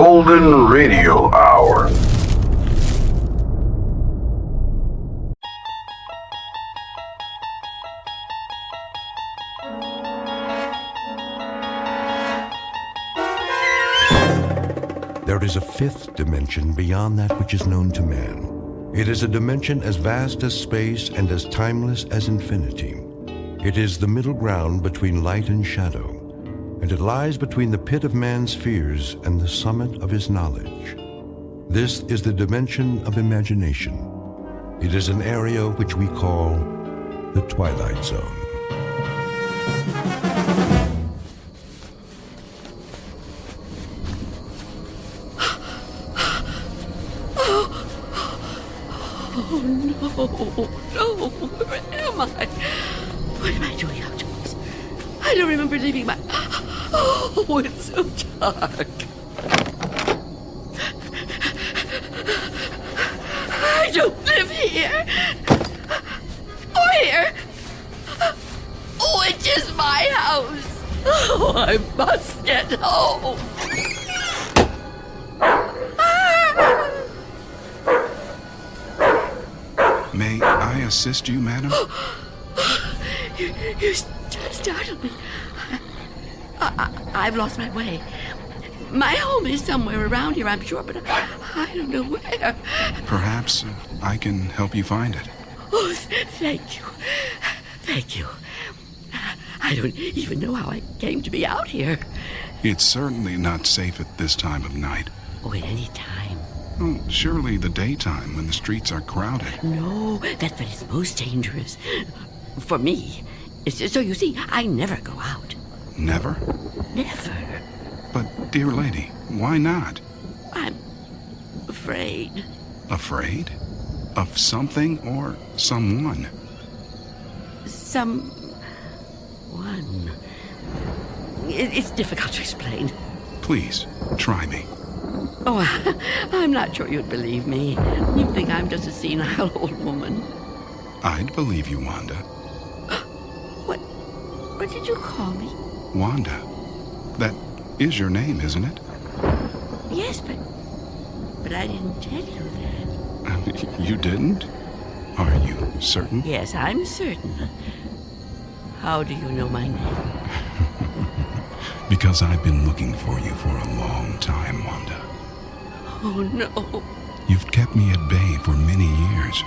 Golden Radio Hour. There is a fifth dimension beyond that which is known to man. It is a dimension as vast as space and as timeless as infinity. It is the middle ground between light and shadow, and it lies between the pit of man's fears and the summit of his knowledge. This is the dimension of imagination. It is an area which we call the Twilight Zone. No, where am I? What am I doing outdoors? I don't remember leaving my... Oh, it's so dark. I don't live here. Or here. Which is my house. Oh, I must get home. May I assist you, madam? You startled me. I've lost my way. My home is somewhere around here, I'm sure, but I don't know where. Perhaps I can help you find it. Oh, thank you. Thank you. I don't even know how I came to be out here. It's certainly not safe at this time of night. Oh, at any time. Well, surely the daytime when the streets are crowded. No, that's when it's most dangerous. For me. So you see, I never go out. Never? Never. But, dear lady, why not? I'm afraid. Afraid? Of something or someone? Someone. It's difficult to explain. Please, try me. Oh, I'm not sure you'd believe me. You'd think I'm just a senile old woman. I'd believe you, Wanda. What did you call me? Wanda. That is your name, isn't it? Yes, but I didn't tell you that. You didn't? Are you certain? Yes, I'm certain. How do you know my name? Because I've been looking for you for a long time, Wanda. Oh, no. You've kept me at bay for many years,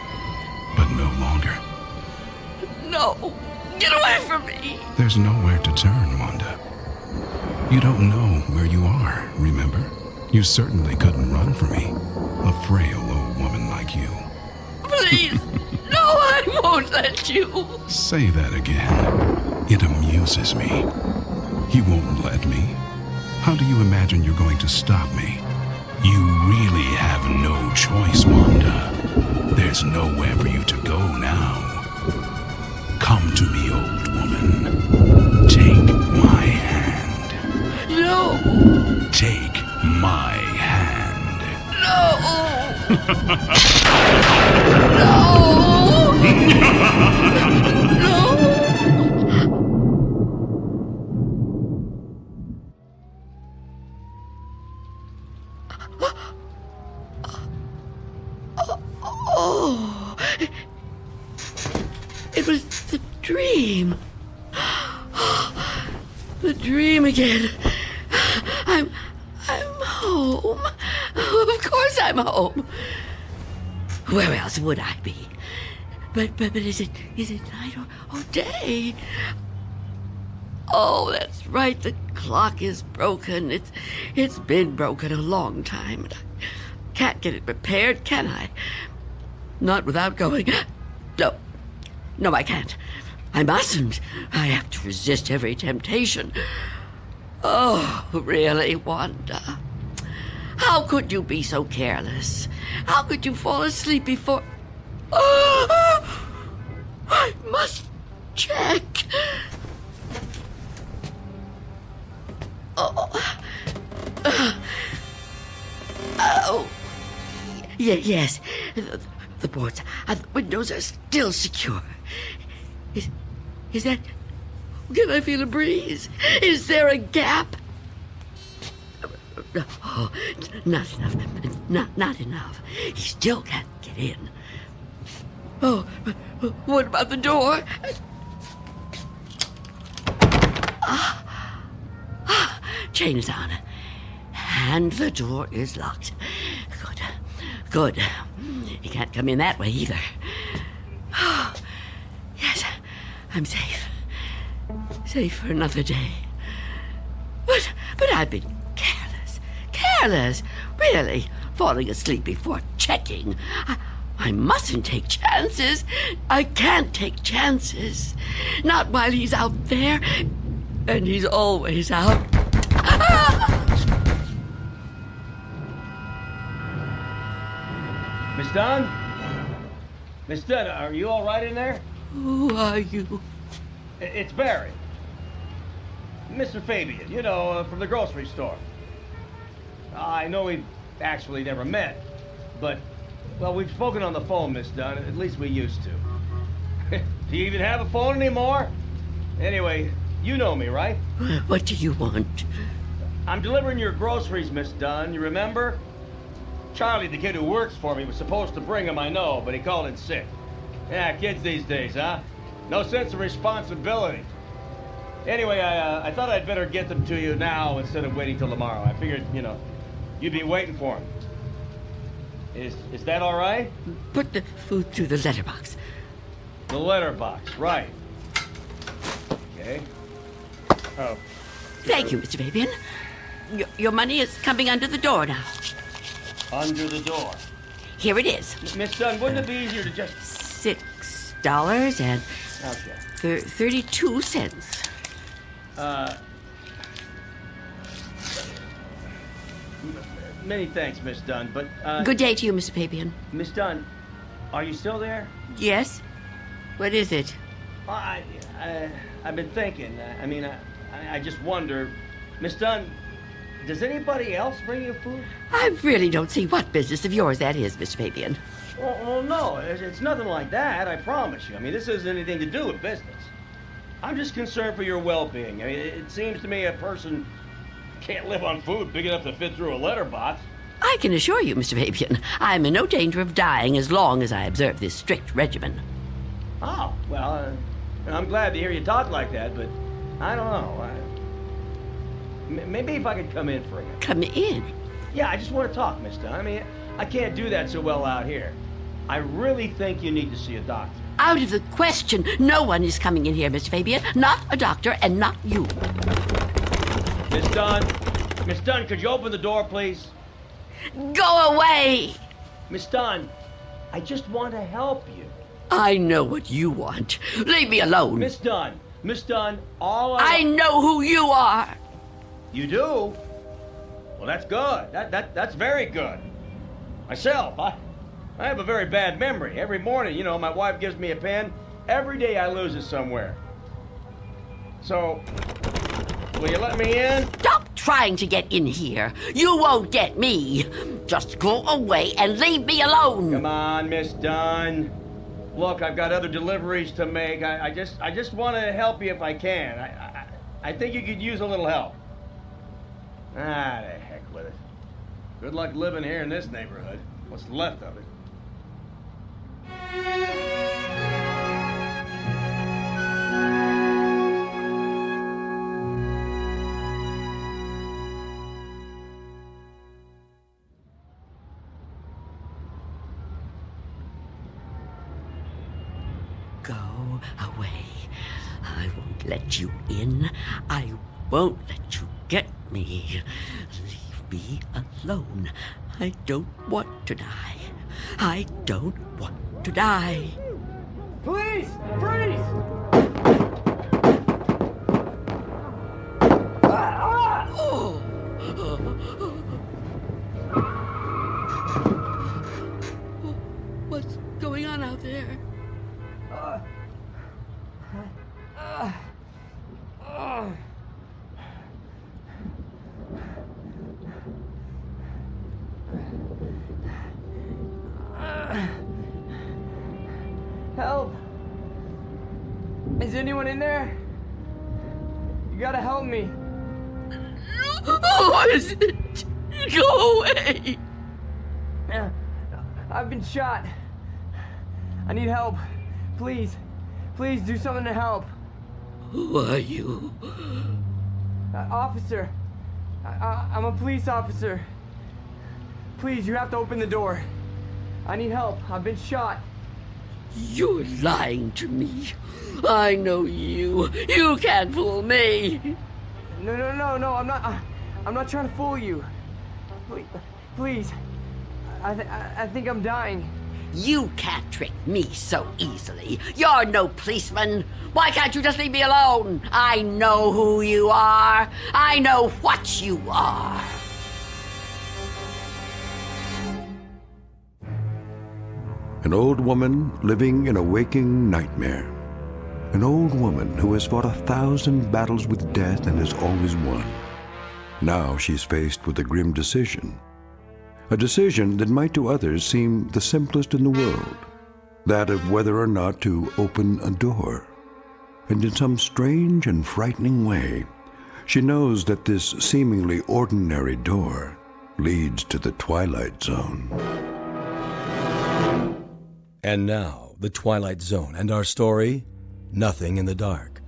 but no longer. No. Get away from me. There's nowhere to turn, Wanda. You don't know where you are, remember? You certainly couldn't run from me, a frail old woman like you. Please. No, I won't let you. Say that again. It amuses me. You won't let me? How do you imagine you're going to stop me? You really have no choice, Wanda. There's nowhere for you to go now. Come to me, old woman. Take my hand. No. Take my hand. No. No. No. Oh, it was the dream. The dream again. I'm home. Of course I'm home. Where else would I be? But is it night or day? Oh, that's right. The clock is broken. It's been broken a long time. And I can't get it repaired, can I? Not without going. No, I can't. I mustn't. I have to resist every temptation. Oh, really, Wanda? How could you be so careless? How could you fall asleep before... Oh, I must check. Oh. Yes. The boards and the windows are still secure. Is that... Can I feel a breeze? Is there a gap? Oh, not enough. Not enough. He still can't get in. Oh, what about the door? Chain is on. And the door is locked. Good. He can't come in that way either. Oh, yes, I'm safe. Safe for another day. But I've been careless. Really, falling asleep before checking. I mustn't take chances. I can't take chances. Not while he's out there. And he's always out. Miss Dunn? Miss Dunn, are you all right in there? Who are you? It's Barry. Mr. Fabian, from the grocery store. I know we've actually never met, but, well, we've spoken on the phone, Miss Dunn. At least we used to. Do you even have a phone anymore? Anyway, you know me, right? What do you want? I'm delivering your groceries, Miss Dunn. You remember? Charlie, the kid who works for me, was supposed to bring them, I know, but he called in sick. Yeah, kids these days, huh? No sense of responsibility. Anyway, I thought I'd better get them to you now instead of waiting till tomorrow. I figured, you'd be waiting for them. Is that all right? Put the food through the letterbox. The letterbox, right. Okay. Oh. Thank you, Mr. Fabian. Your money is coming under the door now. Under the door. Here it is. Miss Dunn, wouldn't it be easier to just... $6 and Okay. 32 cents. Many thanks, Miss Dunn, but, Good day to you, Mr. Fabian. Miss Dunn, are you still there? Yes? What is it? I've been thinking. I just wonder, Miss Dunn, does anybody else bring you food? I really don't see what business of yours that is, Mr. Fabian. Well, no, it's nothing like that, I promise you. This has anything to do with business. I'm just concerned for your well-being. It seems to me a person can't live on food big enough to fit through a letterbox. I can assure you, Mr. Fabian, I'm in no danger of dying as long as I observe this strict regimen. Oh, well, I'm glad to hear you talk like that, but I don't know. Maybe if I could come in for you. Come in? Yeah, I just want to talk, Miss Dunn. I can't do that so well out here. I really think you need to see a doctor. Out of the question. No one is coming in here, Mr. Fabian. Not a doctor and not you. Miss Dunn, could you open the door, please? Go away! Miss Dunn, I just want to help you. I know what you want. Leave me alone. Miss Dunn, I know who you are. You do? Well, that's good. That's very good. Myself, I have a very bad memory. Every morning, my wife gives me a pen. Every day I lose it somewhere. So, will you let me in? Stop trying to get in here. You won't get me. Just go away and leave me alone. Come on, Miss Dunn. Look, I've got other deliveries to make. I just want to help you if I can. I think you could use a little help. The heck with it. Good luck living here in this neighborhood. What's left of it. Go away. I won't let you in. I won't let you get me. Leave me alone. I don't want to die. I don't want to die. Police! Freeze! Oh. What's going on out there? Help! Is anyone in there? You gotta help me. Who is it? Go away! I've been shot. I need help. Please. Please do something to help. Who are you? Officer. I'm a police officer. Please, you have to open the door. I need help. I've been shot. You're lying to me. I know you. You can't fool me. No, I'm not trying to fool you. Please. I think I'm dying. You can't trick me so easily. You're no policeman. Why can't you just leave me alone? I know who you are. I know what you are. An old woman living in a waking nightmare. An old woman who has fought 1,000 battles with death and has always won. Now she's faced with a grim decision. A decision that might to others seem the simplest in the world. That of whether or not to open a door. And in some strange and frightening way, she knows that this seemingly ordinary door leads to the Twilight Zone. And now, The Twilight Zone and our story, Nothing in the Dark,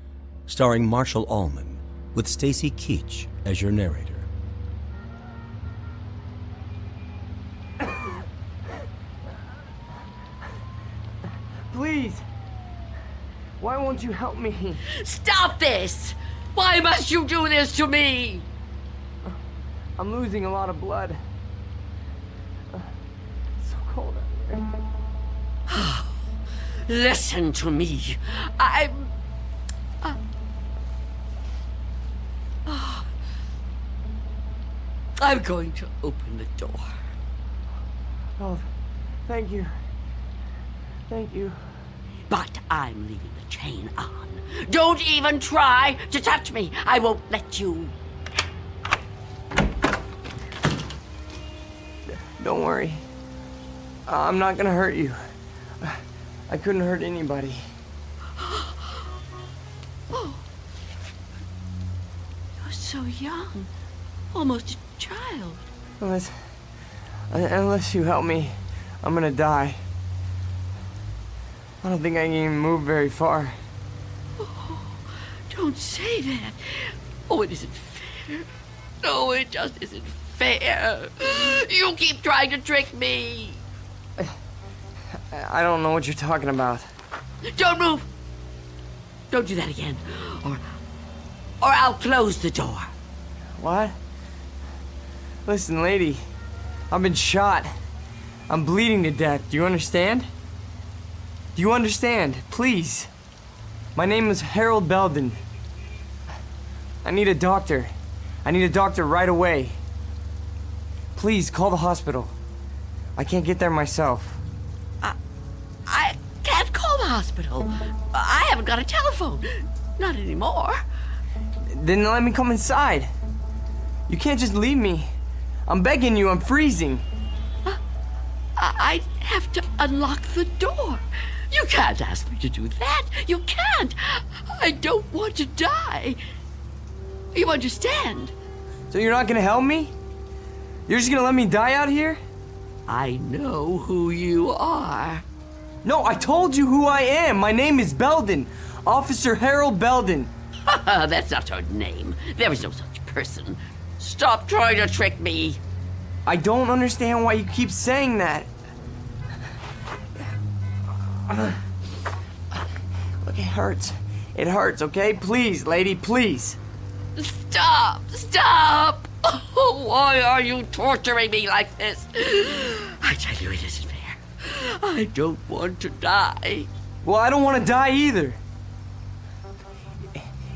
starring Marshall Allman, with Stacy Keach as your narrator. Please. Why won't you help me? Stop this! Why must you do this to me? I'm losing a lot of blood. It's so cold out here. Listen to me. I'm going to open the door. Oh, thank you. Thank you. But I'm leaving the chain on. Don't even try to touch me. I won't let you. Don't worry. I'm not gonna hurt you. I couldn't hurt anybody. Oh. You're so young. Almost a child. Unless you help me, I'm gonna die. I don't think I can even move very far. Oh, don't say that. Oh, it isn't fair. No, it just isn't fair. You keep trying to trick me. I don't know what you're talking about. Don't move. Don't do that again. Or I'll close the door. What? Listen, lady. I've been shot. I'm bleeding to death. Do you understand? Do you understand? Please. My name is Harold Belden. I need a doctor. I need a doctor right away. Please, call the hospital. I can't get there myself. I can't call the hospital. I haven't got a telephone. Not anymore. Then let me come inside. You can't just leave me. I'm begging you, I'm freezing. I have to unlock the door. You can't ask me to do that. You can't. I don't want to die. You understand? So you're not gonna help me? You're just gonna let me die out here? I know who you are. No, I told you who I am. My name is Belden. Officer Harold Belden. That's not her name. There is no such person. Stop trying to trick me. I don't understand why you keep saying that. Look, it hurts. It hurts, okay? Please, lady, please. Stop! Stop! Oh, why are you torturing me like this? I tell you, it isn't fair. I don't want to die. Well, I don't want to die either.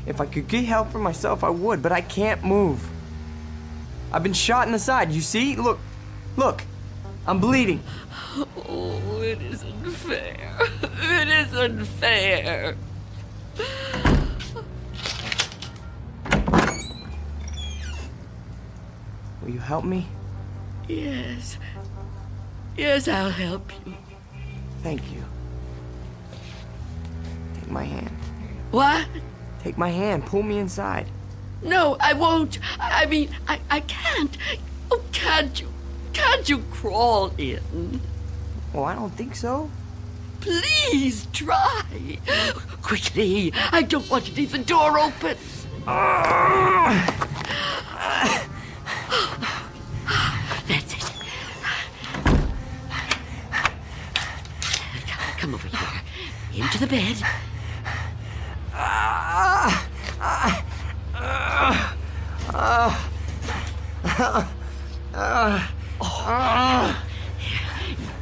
If I could get help for myself, I would, but I can't move. I've been shot in the side, you see? Look, I'm bleeding. Oh, it isn't fair. It isn't fair. Will you help me? Yes. Yes, I'll help you. Thank you. Take my hand. What? Take my hand. Pull me inside. No, I won't. I mean, I can't. Oh, can't you? Can't you crawl in? Well, I don't think so. Please try. Quickly. I don't want to leave the door open. That's it. Come over here. Into the bed.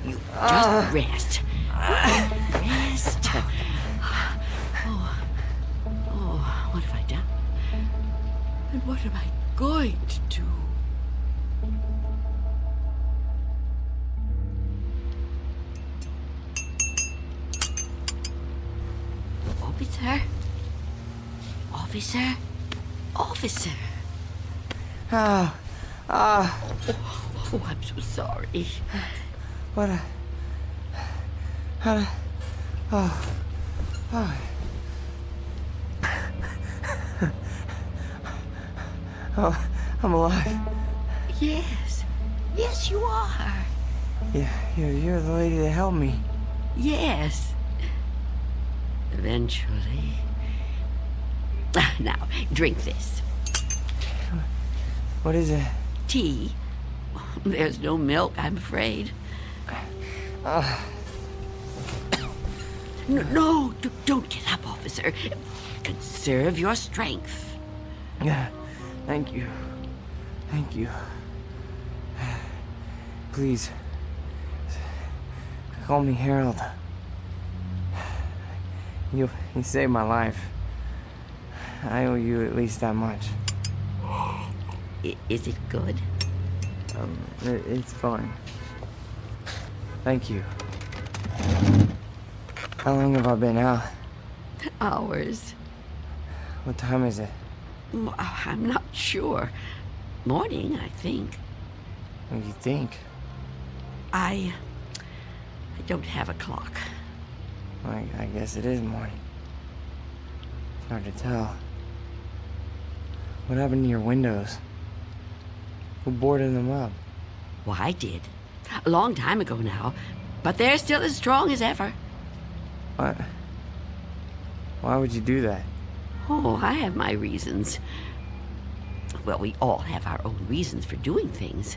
You just rest. Rest. Oh, what have I done? And what am I going to do? Officer? Officer? Officer? Oh, Oh, I'm so sorry. what a... How to... Oh. Oh, I'm alive. Yes. Yes, you are. Yeah, you're the lady that helped me. Yes. Eventually. Now, drink this. What is it? Tea. There's no milk, I'm afraid. No, don't get up, officer. Conserve your strength. Yeah, thank you. Thank you. Please, call me Harold. You saved my life. I owe you at least that much. Is it good? It's fine. Thank you. How long have I been out? Hours. What time is it? I'm not sure. Morning, I think. What do you think? I don't have a clock. I guess it is morning. It's hard to tell. What happened to your windows? Who boarded them up? Well, I did. A long time ago now. But they're still as strong as ever. What? Why would you do that? Oh, I have my reasons. Well, we all have our own reasons for doing things.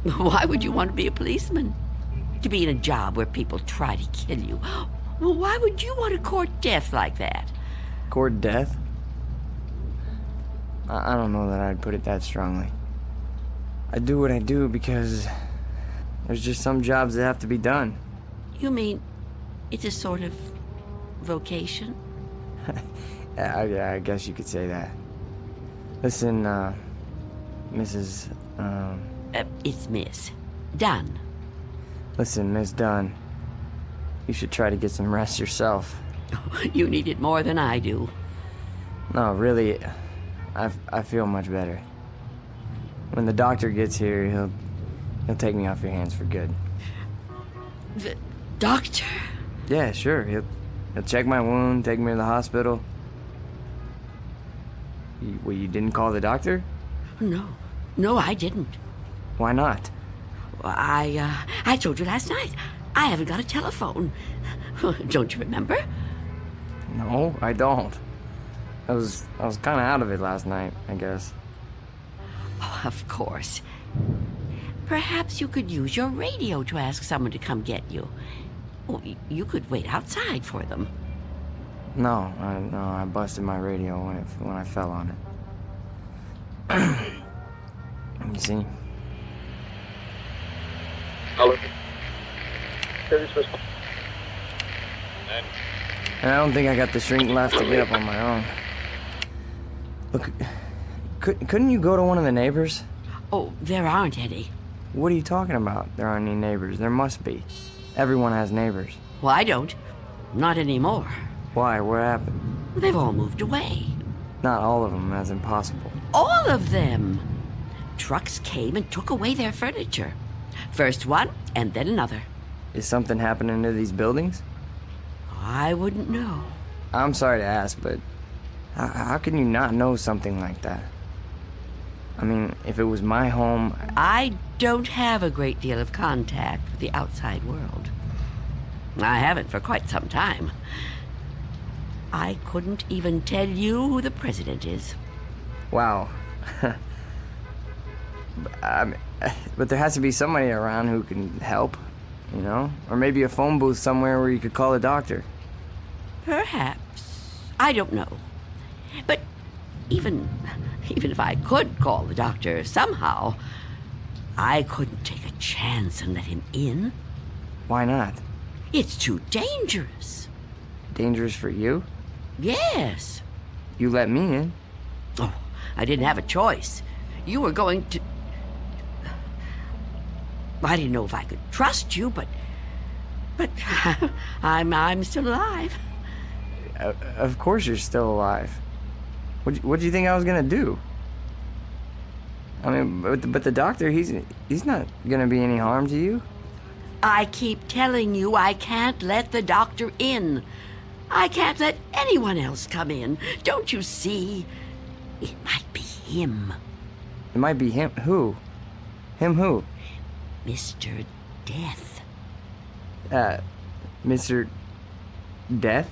Why would you want to be a policeman? To be in a job where people try to kill you? Well, why would you want to court death like that? Court death? I don't know that I'd put it that strongly. I do what I do because there's just some jobs that have to be done. You mean it's a sort of vocation? Yeah, I guess you could say that. Listen, Mrs. It's Miss Dunn. Listen, Miss Dunn. You should try to get some rest yourself. You need it more than I do. No, really, I feel much better. When the doctor gets here, he'll take me off your hands for good. The doctor? Yeah, sure. He'll check my wound, take me to the hospital. You didn't call the doctor? No, I didn't. Why not? I told you last night. I haven't got a telephone. Don't you remember? No, I don't. I was kind of out of it last night, I guess. Oh, of course. Perhaps you could use your radio to ask someone to come get you. Oh, you could wait outside for them. No, I busted my radio when I fell on it. You see? Hello. And I don't think I got the strength left to get up on my own. Look, couldn't you go to one of the neighbors? Oh, there aren't any. What are you talking about? There aren't any neighbors. There must be. Everyone has neighbors. Well, I don't. Not anymore. Why? What happened? They've all moved away. Not all of them. That's impossible. All of them. Trucks came and took away their furniture. First one, and then another. Is something happening to these buildings? I wouldn't know. I'm sorry to ask, but How can you not know something like that? I mean, if it was my home... I don't have a great deal of contact with the outside world. I haven't for quite some time. I couldn't even tell you who the president is. Wow. But there has to be somebody around who can help, you know? Or maybe a phone booth somewhere where you could call a doctor. Perhaps. I don't know. But even if I could call the doctor somehow, I couldn't take a chance and let him in. Why not? It's too dangerous. Dangerous for you? Yes. You let me in. Oh, I didn't have a choice. You were going to... I didn't know if I could trust you, but I'm still alive. Of course you're still alive. What do you think I was gonna do? I mean, but the doctor, he's not gonna be any harm to you. I keep telling you I can't let the doctor in. I can't let anyone else come in. Don't you see? It might be him. It might be him. Who? Him who? Mr. Death. Mr. Death?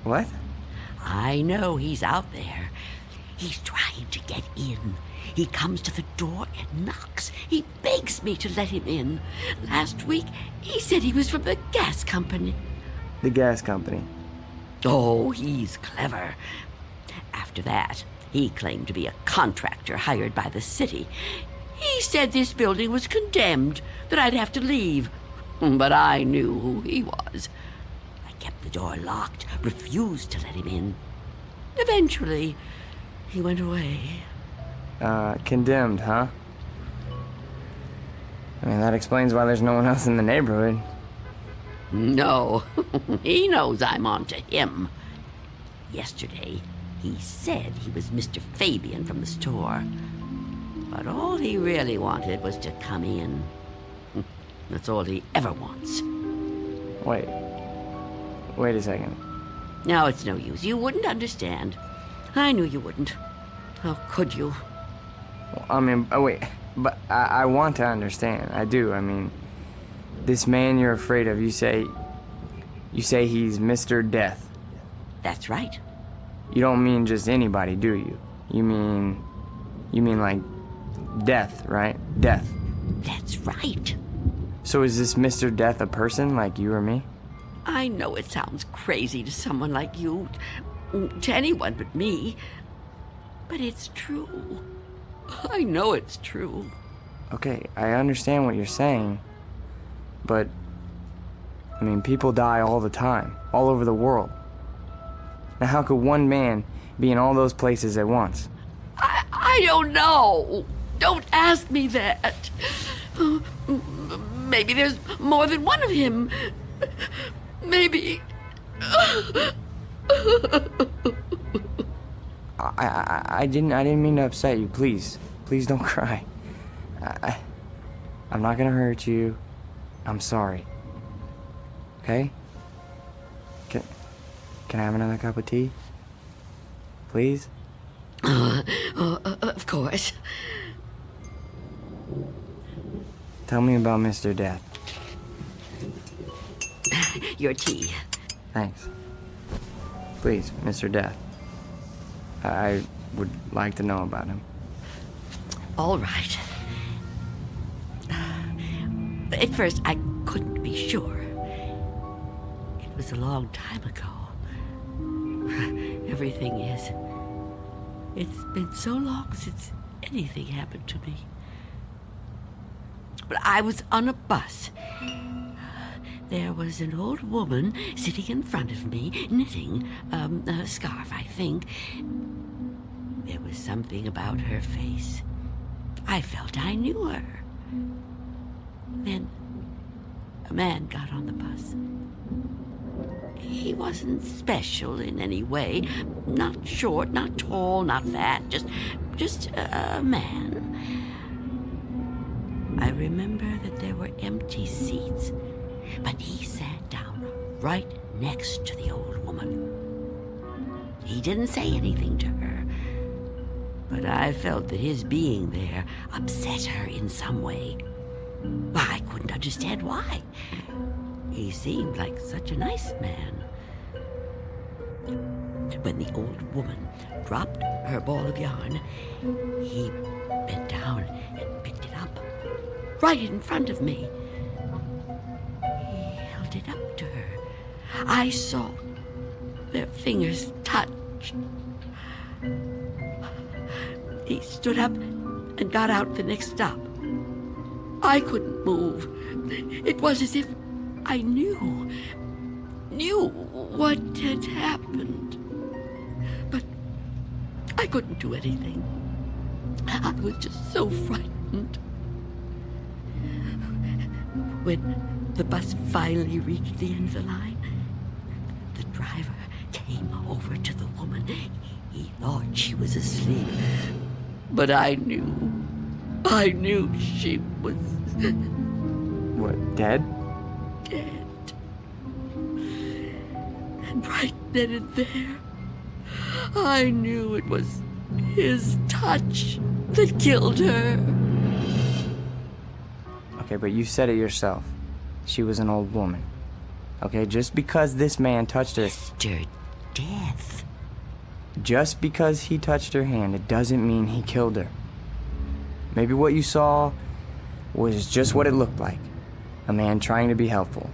What? I know he's out there. He's trying to get in. He comes to the door and knocks. He begs me to let him in. Last week, he said he was from the gas company. The gas company. Oh, he's clever. After that, he claimed to be a contractor hired by the city. He said this building was condemned, that I'd have to leave. But I knew who he was. I kept the door locked, refused to let him in. Eventually, he went away. Condemned, huh? I mean, that explains why there's no one else in the neighborhood. No, he knows I'm on to him. Yesterday, he said he was Mr. Fabian from the store. But all he really wanted was to come in. That's all he ever wants. Wait a second. No, it's no use. You wouldn't understand. I knew you wouldn't. How could you? I mean, wait, but I want to understand. I do. I mean, this man you're afraid of, you say he's Mr. Death. That's right. You don't mean just anybody, do you? You mean like death, right? Death. That's right. So is this Mr. Death a person like you or me? I know it sounds crazy to someone like you, to anyone but me, but it's true. I know it's true. Okay, I understand what you're saying, but, I mean, people die all the time, all over the world. Now how could one man be in all those places at once? I don't know. Don't ask me that. Maybe there's more than one of him. Maybe. I didn't mean to upset you. Please don't cry. I'm not gonna hurt you. I'm sorry. Okay? Can I have another cup of tea? Please? Of course. Tell me about Mr. Death. Your tea. Thanks. Please, Mr. Death. I would like to know about him. All right. At first, I couldn't be sure. It was a long time ago. Everything is. It's been so long since anything happened to me. But I was on a bus. There was an old woman sitting in front of me, knitting a scarf, I think. There was something about her face. I felt I knew her. Then a man got on the bus. He wasn't special in any way. Not short, not tall, not fat, just a man. I remember that there were empty seats, but he sat down right next to the old woman. He didn't say anything to her. But I felt that his being there upset her in some way. I couldn't understand why. He seemed like such a nice man. When the old woman dropped her ball of yarn, he bent down and picked it up, right in front of me. He held it up to her. I saw their fingers touch. He stood up and got out the next stop. I couldn't move. It was as if I knew what had happened. But I couldn't do anything. I was just so frightened. When the bus finally reached the end of the line, the driver came over to the woman. He thought she was asleep. But I knew she was... What, dead? Dead. And right then and there, I knew it was his touch that killed her. Okay, but you said it yourself. She was an old woman. Okay, just because this man touched her... Mr. Death. Just because he touched her hand, it doesn't mean he killed her. Maybe what you saw was just what it looked like. A man trying to be helpful.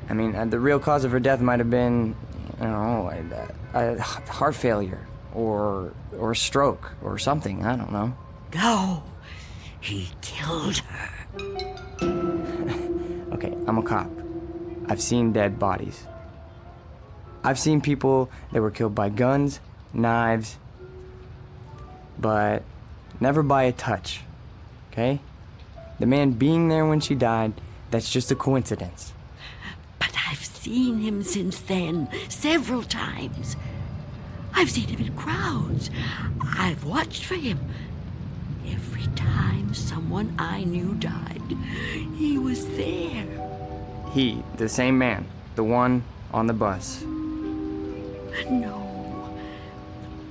I mean, the real cause of her death might have been, a heart failure or a stroke or something. I don't know. No, he killed her. Okay, I'm a cop. I've seen dead bodies. I've seen people that were killed by guns, knives, but never by a touch, okay? The man being there when she died, that's just a coincidence. But I've seen him since then, several times. I've seen him in crowds. I've watched for him. Every time someone I knew died, he was there. He, the same man, the one on the bus. No.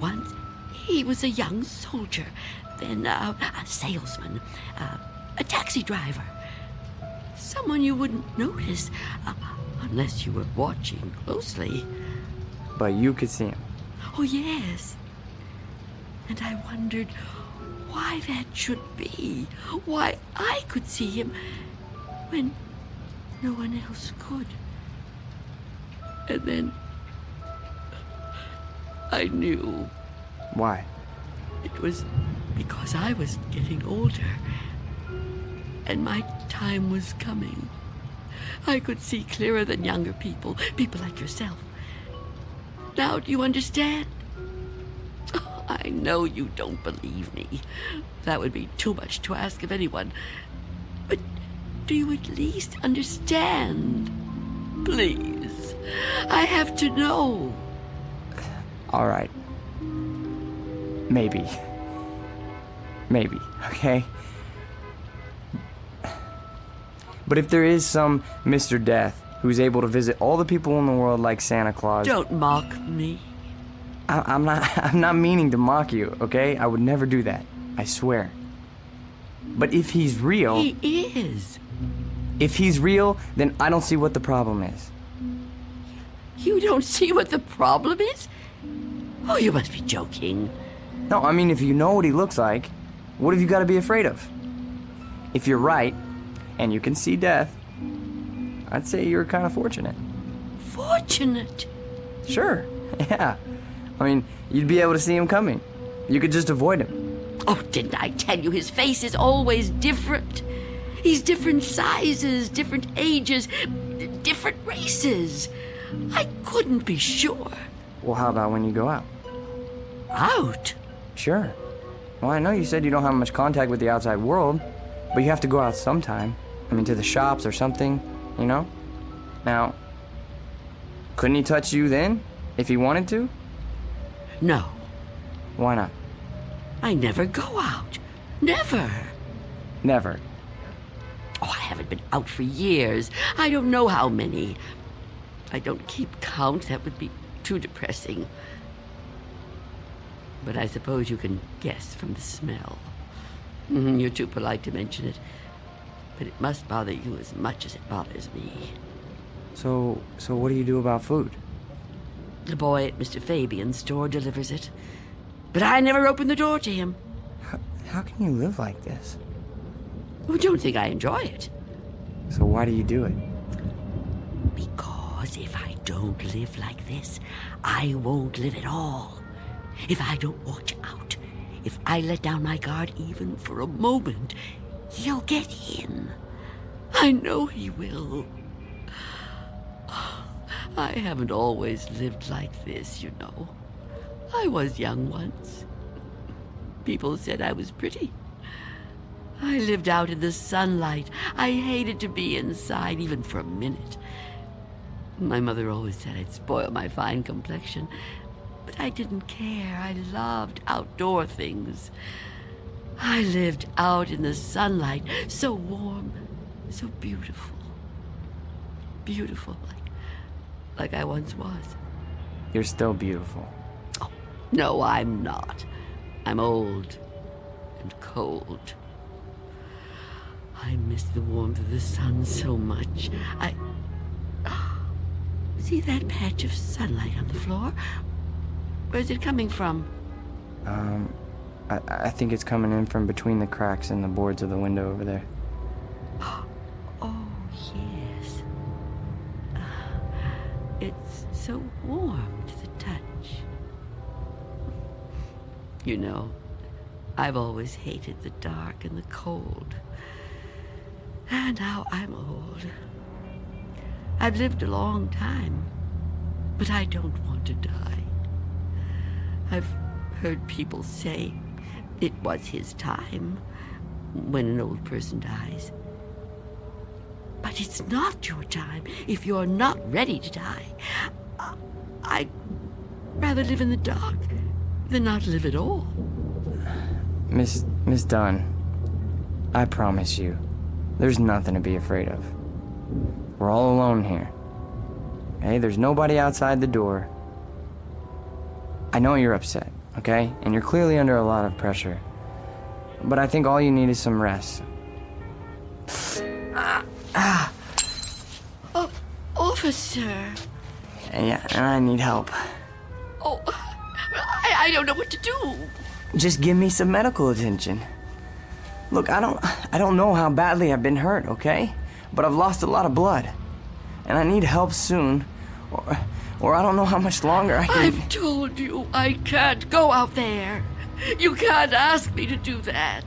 Once he was a young soldier, then a salesman, a taxi driver. Someone you wouldn't notice unless you were watching closely. But you could see him. Oh, yes. And I wondered why that should be. Why I could see him when no one else could. And then I knew. Why? It was because I was getting older. And my time was coming. I could see clearer than younger people like yourself. Now, do you understand? Oh, I know you don't believe me. That would be too much to ask of anyone. But do you at least understand? Please. I have to know. All right. Maybe. Maybe, okay? But if there is some Mr. Death who's able to visit all the people in the world like Santa Claus... Don't mock me. I'm not meaning to mock you, okay? I would never do that. I swear. But if he's real... He is. If he's real, then I don't see what the problem is. You don't see what the problem is? Oh, you must be joking. No, I mean, if you know what he looks like, what have you got to be afraid of? If you're right, and you can see death, I'd say you're kind of fortunate. Fortunate? Sure, yeah. I mean, you'd be able to see him coming. You could just avoid him. Oh, didn't I tell you his face is always different? He's different sizes, different ages, different races. I couldn't be sure. Well, how about when you go out? Out? Sure. Well, I know you said you don't have much contact with the outside world, but you have to go out sometime. I mean, to the shops or something, you know? Now, couldn't he touch you then, if he wanted to? No. Why not? I never go out. Never. Never. Oh, I haven't been out for years. I don't know how many. I don't keep count. That would be too depressing. but I suppose you can guess from the smell. You're too polite to mention it, but it must bother you as much as it bothers me. So what do you do about food? The boy at Mr. Fabian's store delivers it, but I never open the door to him. How can you live like this? Oh, don't think I enjoy it. So why do you do it? Because if I don't live like this, I won't live at all. If I don't watch out, if I let down my guard even for a moment, he'll get in. I know he will. I haven't always lived like this, you know. I was young once. People said I was pretty. I lived out in the sunlight. I hated to be inside, even for a minute. My mother always said I'd spoil my fine complexion, but I didn't care. I loved outdoor things. I lived out in the sunlight, so warm, so beautiful. Beautiful, like I once was. You're still beautiful. Oh, no, I'm not. I'm old and cold. I miss the warmth of the sun so much. See that patch of sunlight on the floor? Where's it coming from? I think it's coming in from between the cracks in the boards of the window over there. Oh, yes. It's so warm to the touch. You know, I've always hated the dark and the cold. And now I'm old. I've lived a long time, but I don't want to die. I've heard people say it was his time when an old person dies. But it's not your time if you're not ready to die. I'd rather live in the dark than not live at all. Miss Dunn, I promise you, there's nothing to be afraid of. We're all alone here. Hey, there's nobody outside the door. I know you're upset, okay? And you're clearly under a lot of pressure. But I think all you need is some rest. Officer. Yeah, and I need help. Oh, I don't know what to do. Just give me some medical attention. Look, I don't know how badly I've been hurt, okay? But I've lost a lot of blood. And I need help soon. Or I don't know how much longer I can... I've told you I can't go out there. You can't ask me to do that.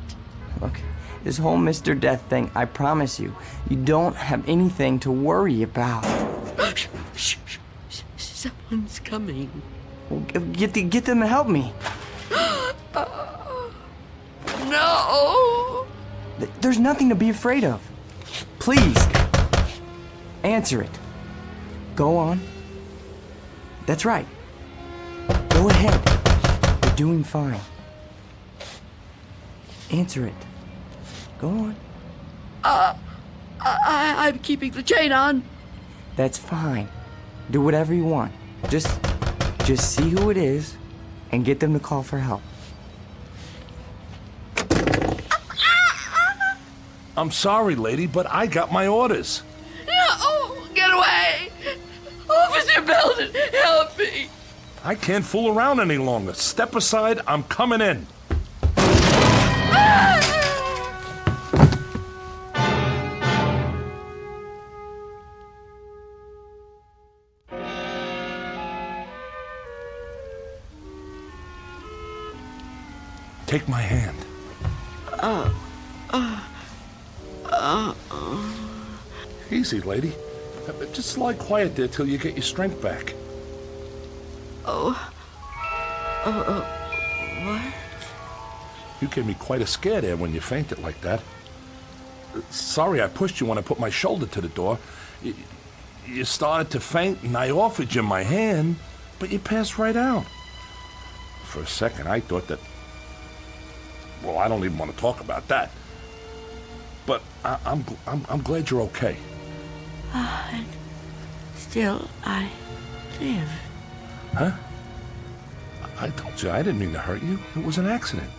Look, this whole Mr. Death thing, I promise you, you don't have anything to worry about. Shh. Someone's coming. Well, get them to help me. No. There's nothing to be afraid of. Please, answer it. Go on. That's right. Go ahead. You're doing fine. Answer it. Go on. I'm keeping the chain on. That's fine. Do whatever you want. Just see who it is and get them to call for help. I'm sorry, lady, but I got my orders. No, get away. Officer Belden, help me. I can't fool around any longer. Step aside, I'm coming in. Take my hand. Easy, lady. Just lie quiet there till you get your strength back. What? You gave me quite a scare there when you fainted like that. Sorry I pushed you when I put my shoulder to the door. You started to faint and I offered you my hand, but you passed right out. For a second I thought that... Well, I don't even want to talk about that. But I'm glad you're okay. And still, I live. Huh? I told you I didn't mean to hurt you. It was an accident.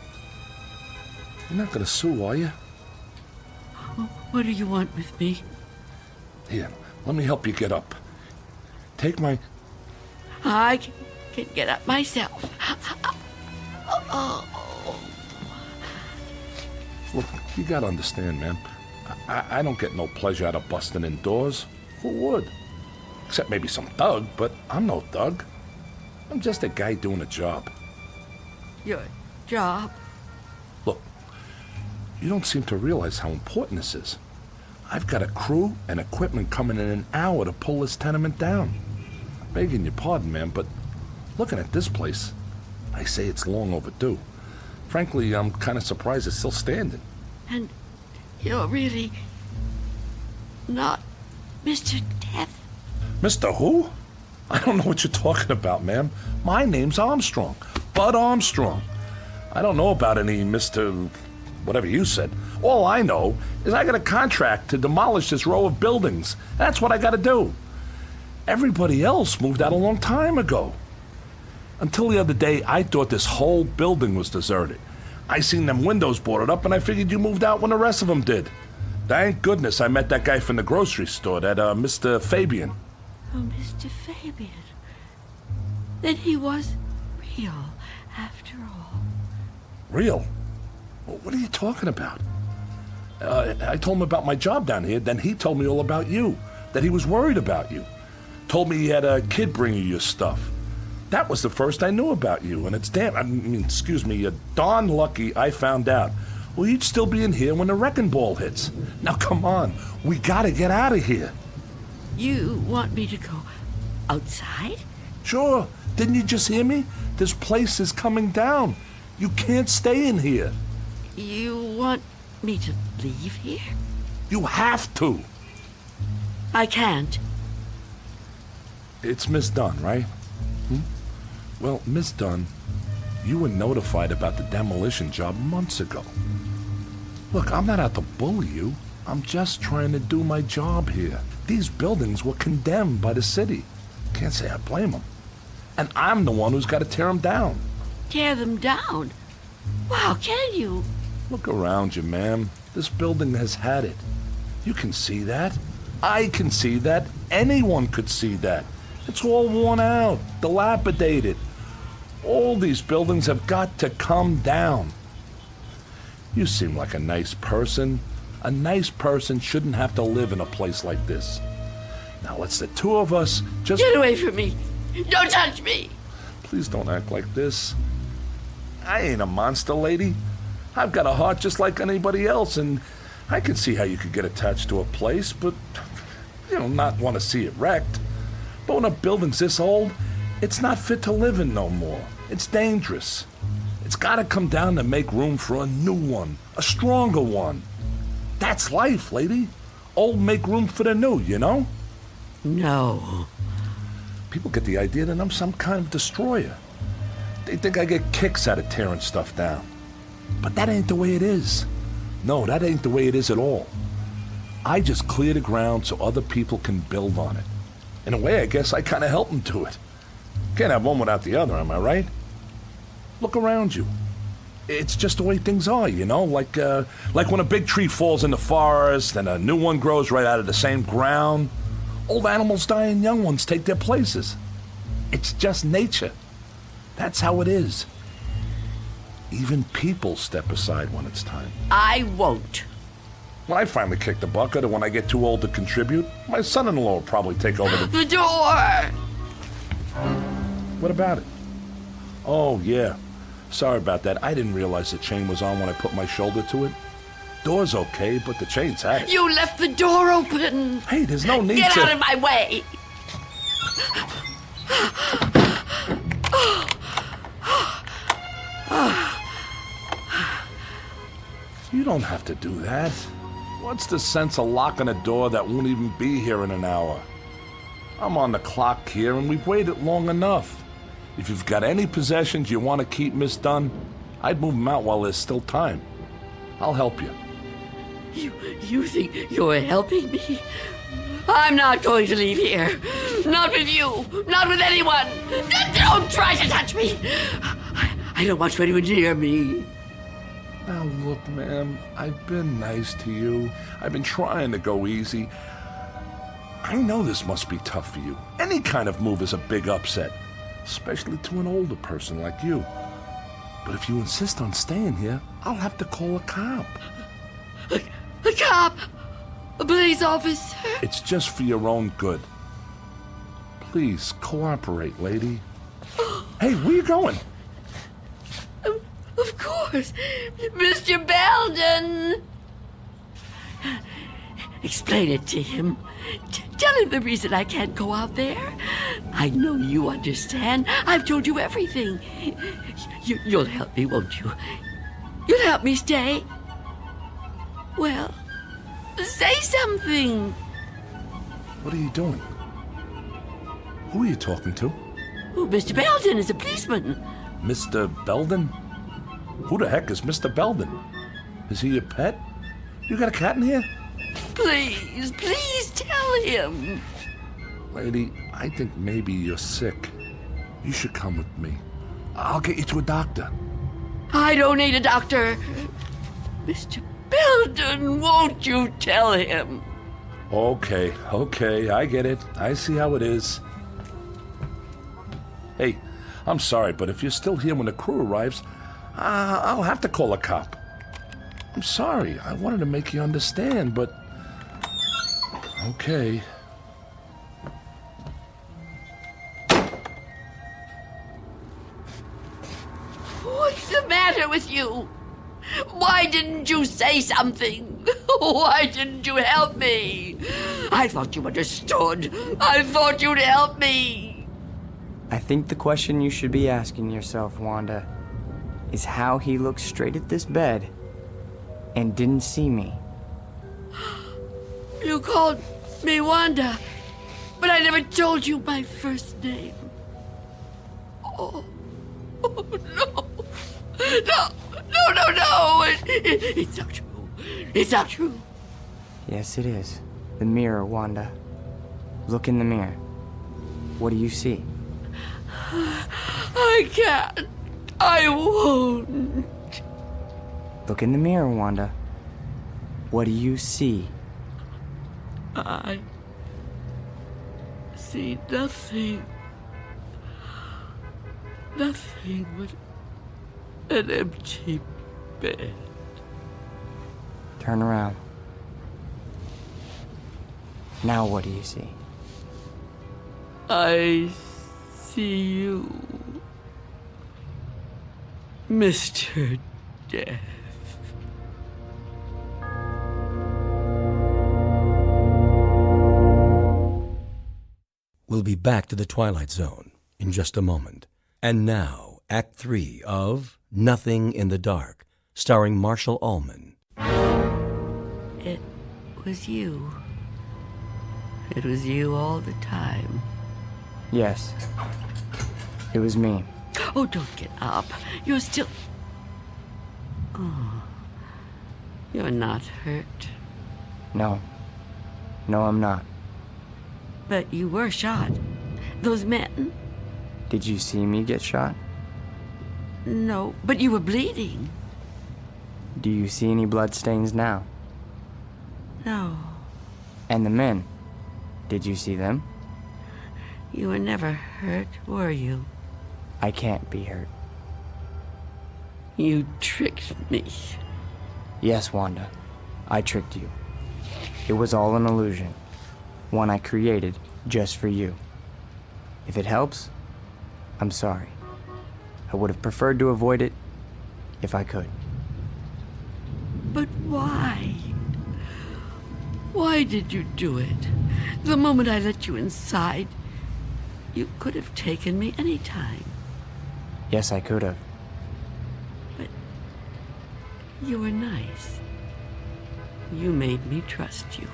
You're not gonna sue, are you? What do you want with me? Here, let me help you get up. Take my... I can get up myself. Look, you gotta understand, man. I don't get no pleasure out of busting in doors. Who would? Except maybe some thug, but I'm no thug. I'm just a guy doing a job. Your job? Look, you don't seem to realize how important this is. I've got a crew and equipment coming in an hour to pull this tenement down. Begging your pardon, man, but looking at this place, I say it's long overdue. Frankly, I'm kind of surprised it's still standing. And you're really not Mr. Death? Mr. Who? I don't know what you're talking about, ma'am. My name's Armstrong. Bud Armstrong. I don't know about any Mr. whatever you said. All I know is I got a contract to demolish this row of buildings. That's what I got to do. Everybody else moved out a long time ago. Until the other day, I thought this whole building was deserted. I seen them windows boarded up, and I figured you moved out when the rest of them did. Thank goodness I met that guy from the grocery store, that Mr. Fabian. Oh, Mr. Fabian. Then he was real, after all. Real? What are you talking about? I told him about my job down here, then he told me all about you, that he was worried about you. Told me he had a kid bring you your stuff. That was the first I knew about you, and it's darn lucky I found out. Well, you'd still be in here when the wrecking ball hits. Now, come on, we gotta get out of here. You want me to go outside? Sure, didn't you just hear me? This place is coming down. You can't stay in here. You want me to leave here? You have to. I can't. It's Miss Dunn, right? Well, Miss Dunn, you were notified about the demolition job months ago. Look, I'm not out to bully you. I'm just trying to do my job here. These buildings were condemned by the city. Can't say I blame them. And I'm the one who's got to tear them down. Tear them down? Wow, can you? Look around you, ma'am. This building has had it. You can see that. I can see that. Anyone could see that. It's all worn out, dilapidated. All these buildings have got to come down. You seem like a nice person. A nice person shouldn't have to live in a place like this. Now let's the two of us just... Get away from me! Don't touch me! Please don't act like this. I ain't a monster, lady. I've got a heart just like anybody else, and I can see how you could get attached to a place, but, not want to see it wrecked. But when a building's this old, it's not fit to live in no more. It's dangerous. It's got to come down to make room for a new one, a stronger one. That's life, lady. Old make room for the new, you know? No. People get the idea that I'm some kind of destroyer. They think I get kicks out of tearing stuff down. But that ain't the way it is. No, that ain't the way it is at all. I just clear the ground so other people can build on it. In a way, I guess I kind of help them do it. Can't have one without the other, am I right? Look around you. It's just the way things are, like when a big tree falls in the forest and a new one grows right out of the same ground. Old animals die and young ones take their places. It's just nature. That's how it is. Even people step aside when it's time. I won't. When I finally kick the bucket, or when I get too old to contribute, my son-in-law will probably take over The door! What about it? Oh, yeah. Sorry about that. I didn't realize the chain was on when I put my shoulder to it. Door's okay, but the chain's had it. You left the door open! Hey, there's no need Get to... out of my way! You don't have to do that. What's the sense of locking a door that won't even be here in an hour? I'm on the clock here, and we've waited long enough. If you've got any possessions you want to keep, Miss Dunn, I'd move them out while there's still time. I'll help you. You think you're helping me? I'm not going to leave here. Not with you. Not with anyone. Don't try to touch me. I don't want you anywhere near me. Now look, ma'am, I've been nice to you. I've been trying to go easy. I know this must be tough for you. Any kind of move is a big upset, especially to an older person like you. But if you insist on staying here, I'll have to call a cop. A cop? A police officer? It's just for your own good. Please, cooperate, lady. Hey, where you going? Of course. Mr. Belden! Explain it to him. Tell him the reason I can't go out there. I know you understand. I've told you everything. You'll help me, won't you? You'll help me stay? Well, say something. What are you doing? Who are you talking to? Oh, Mr. Belden is a policeman. Mr. Belden? Who the heck is Mr. Belden? Is he your pet? You got a cat in here? Please tell him. Lady, I think maybe you're sick. You should come with me. I'll get you to a doctor. I don't need a doctor. Mr. Belden, won't you tell him? Okay, I get it. I see how it is. Hey, I'm sorry, but if you're still here when the crew arrives, I'll have to call a cop. I'm sorry. I wanted to make you understand, but... Okay. What's the matter with you? Why didn't you say something? Why didn't you help me? I thought you understood. I thought you'd help me. I think the question you should be asking yourself, Wanda, is how he looked straight at this bed and didn't see me. You called me Wanda, but I never told you my first name. Oh no. No. It's not true. It's not true. Yes, it is. The mirror, Wanda. Look in the mirror. What do you see? I can't. I won't. Look in the mirror, Wanda. What do you see? I see nothing. Nothing but an empty bed. Turn around. Now what do you see? I see you, Mr. Death. We'll be back to the Twilight Zone in just a moment. And now, Act 3 of Nothing in the Dark, starring Marshall Allman. It was you. It was you all the time. Yes. It was me. Oh, don't get up. You're still... Oh. You're not hurt. No. No, I'm not. But you were shot. Those men... Did you see me get shot? No, but you were bleeding. Do you see any bloodstains now? No. And the men? Did you see them? You were never hurt, were you? I can't be hurt. You tricked me. Yes, Wanda. I tricked you. It was all an illusion. One I created just for you. If it helps, I'm sorry. I would have preferred to avoid it if I could. But why? Why did you do it? The moment I let you inside, you could have taken me any time. Yes, I could have. But you were nice. You made me trust you.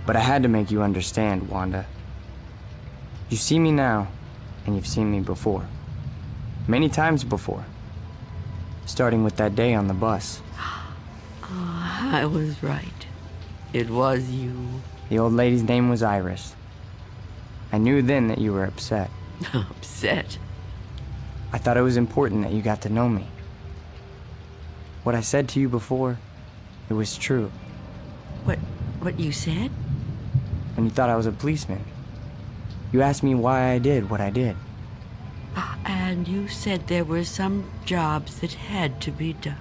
But I had to make you understand, Wanda. You see me now, and you've seen me before. Many times before. Starting with that day on the bus. Oh, I was right. It was you. The old lady's name was Iris. I knew then that you were upset. Upset? I thought it was important that you got to know me. What I said to you before, it was true. What you said? When you thought I was a policeman. You asked me why I did what I did. And you said there were some jobs that had to be done.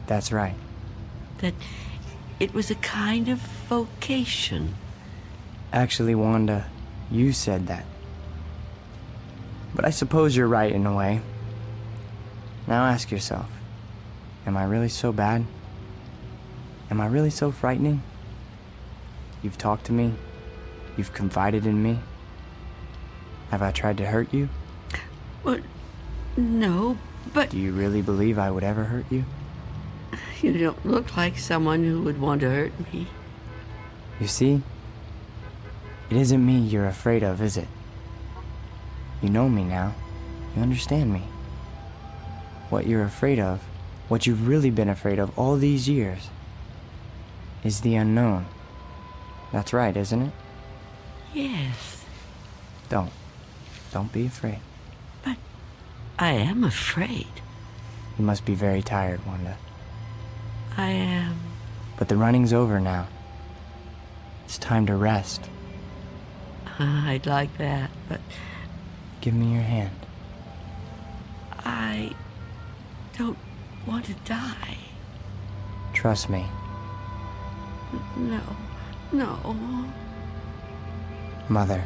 That's right. That it was a kind of vocation. Actually, Wanda, you said that. But I suppose you're right in a way. Now ask yourself, am I really so bad? Am I really so frightening? You've talked to me. You've confided in me. Have I tried to hurt you? Well, no, but Do you really believe I would ever hurt you? you don't look like someone who would want to hurt me. You see? It isn't me you're afraid of, is it? You know me now. You understand me. What you're afraid of, what you've really been afraid of all these years, is the unknown. That's right, isn't it? Yes, Don't be afraid. but I am afraid. You must be very tired, Wanda. I am. But the running's over now. It's time to rest. I'd like that, but Give me your hand. I don't want to die. Trust me. No. Mother,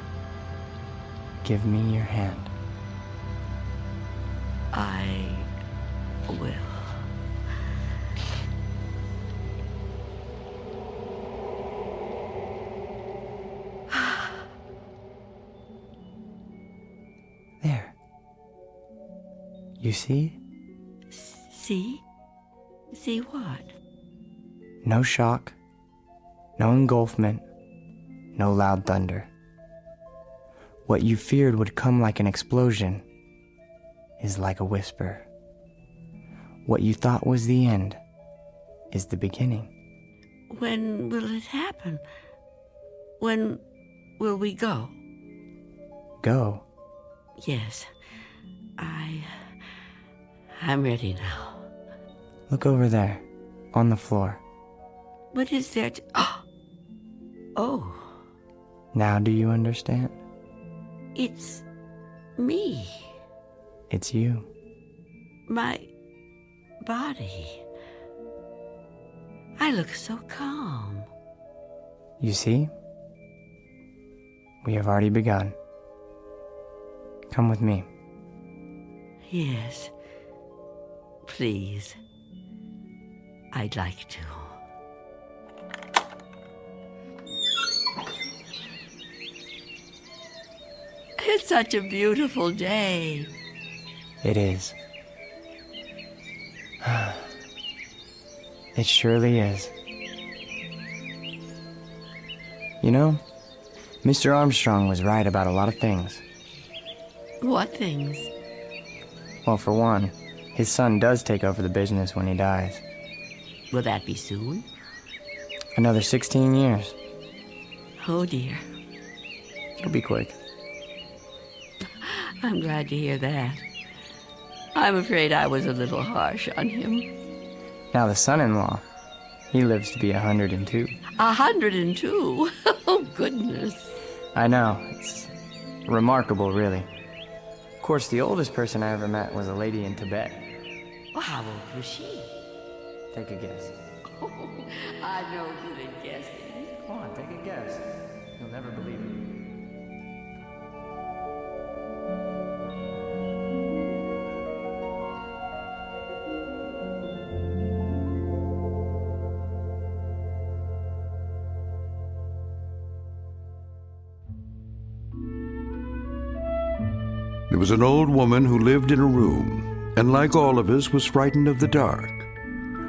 give me your hand. I will. There. You see? See? See what? No shock, no engulfment, no loud thunder. What you feared would come like an explosion is like a whisper. What you thought was the end is the beginning. When will it happen? When will we go? Go. Yes. I'm ready now. Look over there, on the floor. What is there to... Oh, Now do you understand? it's me. It's you. My body. I look so calm. You see? We have already begun. Come with me. Yes. Please. I'd like to. It's such a beautiful day. It is. It surely is. You know, Mr. Armstrong was right about a lot of things. What things? Well, for one, his son does take over the business when he dies. Will that be soon? Another 16 years. Oh, dear. It'll be quick. I'm glad to hear that. I'm afraid I was a little harsh on him. Now the son-in-law, he lives to be 102. 102? Oh, goodness. I know, it's remarkable, really. Of course, the oldest person I ever met was a lady in Tibet. Well, how old was she? Take a guess. Oh, I know good at guessing. Come on, take a guess. You'll never believe it. There was an old woman who lived in a room, and like all of us, was frightened of the dark,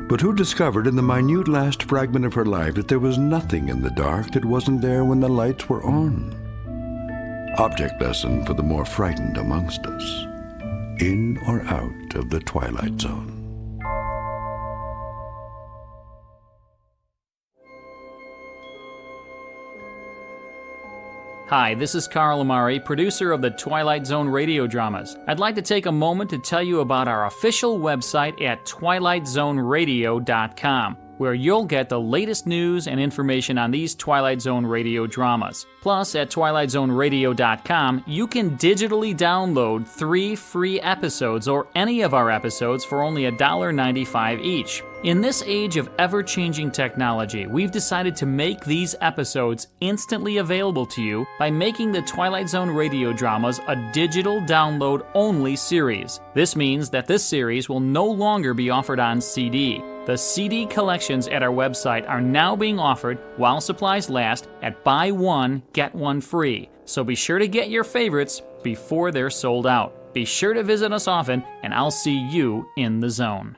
but who discovered in the minute last fragment of her life that there was nothing in the dark that wasn't there when the lights were on. Object lesson for the more frightened amongst us. In or out of the Twilight Zone. Hi, this is Carl Amari, producer of the Twilight Zone radio dramas. I'd like to take a moment to tell you about our official website at twilightzoneradio.com, where you'll get the latest news and information on these Twilight Zone radio dramas. Plus, at twilightzoneradio.com, you can digitally download 3 free episodes or any of our episodes for only $1.95 each. In this age of ever-changing technology, we've decided to make these episodes instantly available to you by making the Twilight Zone radio dramas a digital download-only series. This means that this series will no longer be offered on CD. The CD collections at our website are now being offered, while supplies last, at buy one, get one free. So be sure to get your favorites before they're sold out. Be sure to visit us often, and I'll see you in the zone.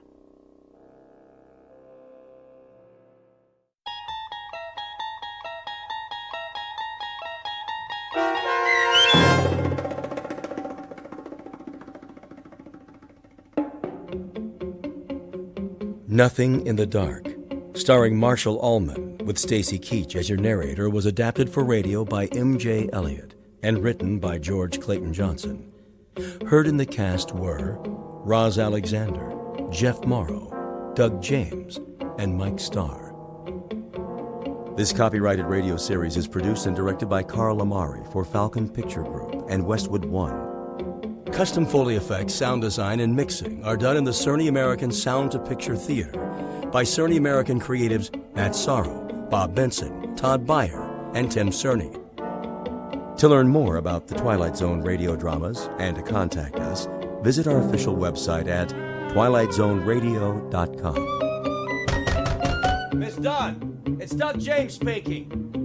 Nothing in the Dark, starring Marshall Allman with Stacy Keach as your narrator, was adapted for radio by M.J. Elliott and written by George Clayton Johnson. Heard in the cast were Roz Alexander, Jeff Morrow, Doug James, and Mike Starr. This copyrighted radio series is produced and directed by Carl Amari for Falcon Picture Group and Westwood One. Custom Foley effects, sound design, and mixing are done in the Cerny American Sound to Picture Theater by Cerny American creatives Matt Sorrow, Bob Benson, Todd Beyer, and Tim Cerny. To learn more about the Twilight Zone radio dramas and to contact us, visit our official website at twilightzoneradio.com. Miss Dunn, it's Doug James speaking.